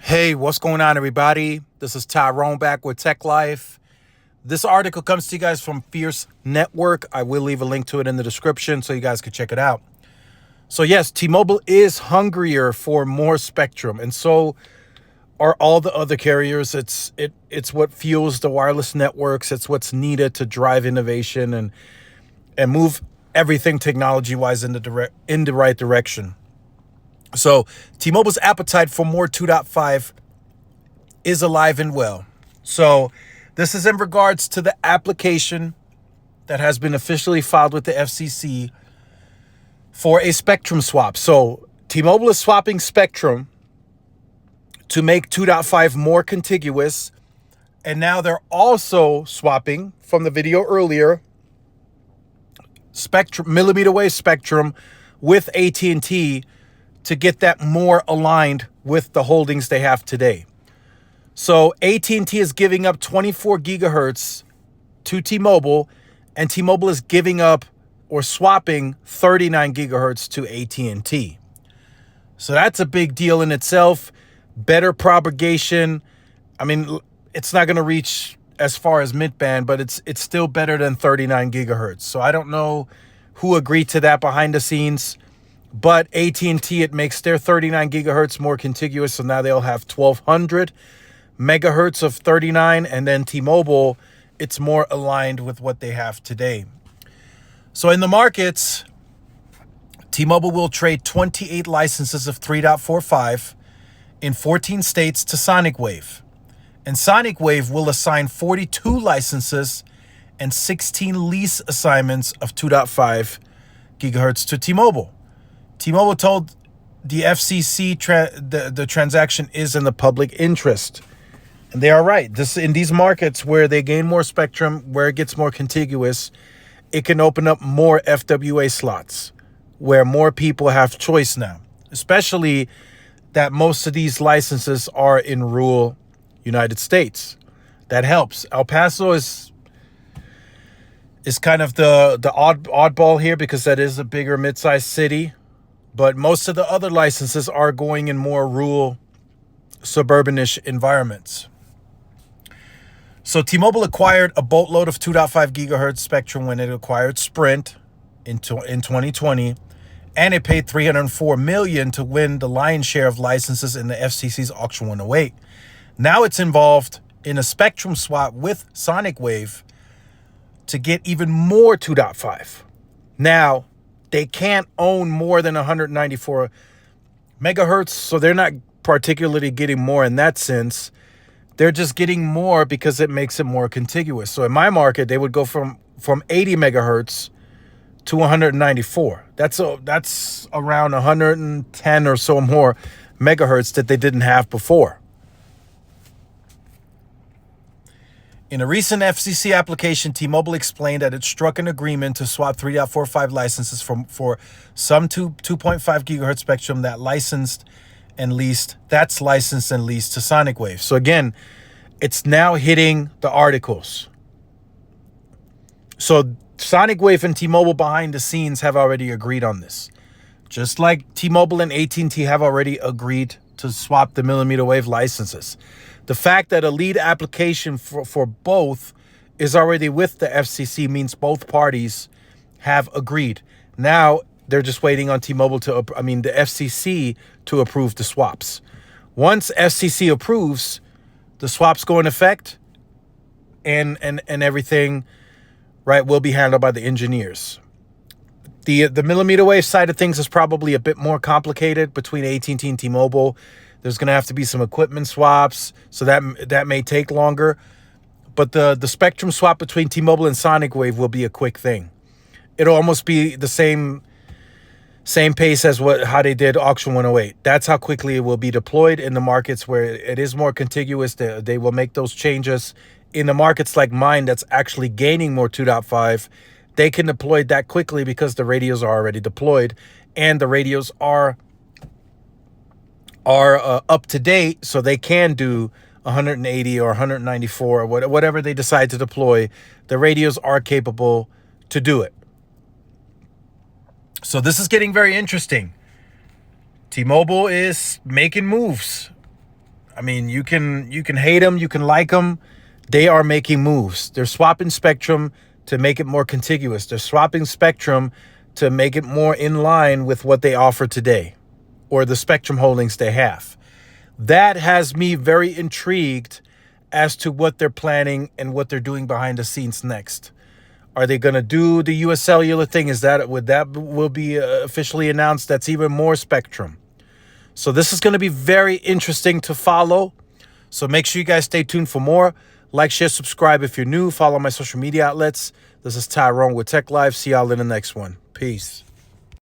Hey, what's going on, everybody? This is Tyrone back with Tech Life. This article comes to you guys from Fierce Network. I will leave a link to it in the description so you guys can check it out. So yes, T-Mobile is hungrier for more spectrum, and so are all the other carriers. It's what fuels the wireless networks. It's what's needed to drive innovation and move everything technology-wise in the right direction. So T-Mobile's appetite for more 2.5 is alive and well. So this is in regards to the application that has been officially filed with the FCC for a spectrum swap. So T-Mobile is swapping spectrum to make 2.5 more contiguous. And now they're also swapping, from the video earlier, spectrum, millimeter wave spectrum with AT&T to get that more aligned with the holdings they have today. So AT&T is giving up 24 gigahertz to T-Mobile, and T-Mobile is giving up or swapping 39 gigahertz to AT&T. So that's a big deal in itself. Better propagation. I mean, it's not going to reach as far as mid-band, but it's still better than 39 gigahertz. So I don't know who agreed to that behind the scenes. But AT&T, it makes their 39 gigahertz more contiguous, so now they'll have 1,200 megahertz of 39, and then T-Mobile, it's more aligned with what they have today. So in the markets, T-Mobile will trade 28 licenses of 3.45 in 14 states to Sonic Wave. And Sonic Wave will assign 42 licenses and 16 lease assignments of 2.5 gigahertz to T-Mobile. T-Mobile told the FCC the transaction is in the public interest. And they are right. In these markets where they gain more spectrum, where it gets more contiguous, it can open up more FWA slots where more people have choice now, especially that most of these licenses are in rural United States. That helps. El Paso is kind of the oddball here because that is a bigger mid-sized city. But most of the other licenses are going in more rural, suburbanish environments. So T-Mobile acquired a boatload of 2.5 gigahertz spectrum when it acquired Sprint in 2020, and it paid $304 million to win the lion's share of licenses in the FCC's Auction 108. Now it's involved in a spectrum swap with Sonic Wave to get even more 2.5. Now, they can't own more than 194 megahertz, so they're not particularly getting more in that sense. They're just getting more because it makes it more contiguous. So in my market, they would go from 80 megahertz to 194. That's around 110 or so more megahertz that they didn't have before. In a recent FCC application, T-Mobile explained that it struck an agreement to swap 3.45 licenses for some 2.5 gigahertz spectrum that's licensed and leased to Sonic Wave. So again, it's now hitting the articles. So Sonic Wave and T-Mobile behind the scenes have already agreed on this. Just like T-Mobile and AT&T have already agreed to swap the millimeter wave licenses. The fact that a lead application for both is already with the FCC means both parties have agreed. Now they're just waiting on T-Mobile the FCC to approve the swaps. Once FCC approves, the swaps go in effect, and everything, right, will be handled by the engineers. The millimeter wave side of things is probably a bit more complicated between AT&T and T-Mobile. There's going to have to be some equipment swaps, so that may take longer. But the spectrum swap between T-Mobile and Sonic Wave will be a quick thing. It'll almost be the same pace as how they did Auction 108. That's how quickly it will be deployed in the markets where it is more contiguous. They will make those changes. In the markets like mine that's actually gaining more 2.5, they can deploy that quickly because the radios are already deployed, and the radios are up to date, so they can do 180 or 194 or whatever they decide to deploy. The radios are capable to do it. So this is getting very interesting. T-Mobile is making moves. I mean, you can hate them, you can like them. They are making moves. They're swapping spectrum to make it more contiguous. They're swapping spectrum to make it more in line with what they offer today, or the spectrum holdings they have. That has me very intrigued as to what they're planning and what they're doing behind the scenes next. Are they going to do the US Cellular thing? Will be officially announced? That's even more spectrum. So this is going to be very interesting to follow. So make sure you guys stay tuned for more. Like, share, subscribe if you're new. Follow my social media outlets. This is Tyrone with Tech Live. See y'all in the next one. Peace.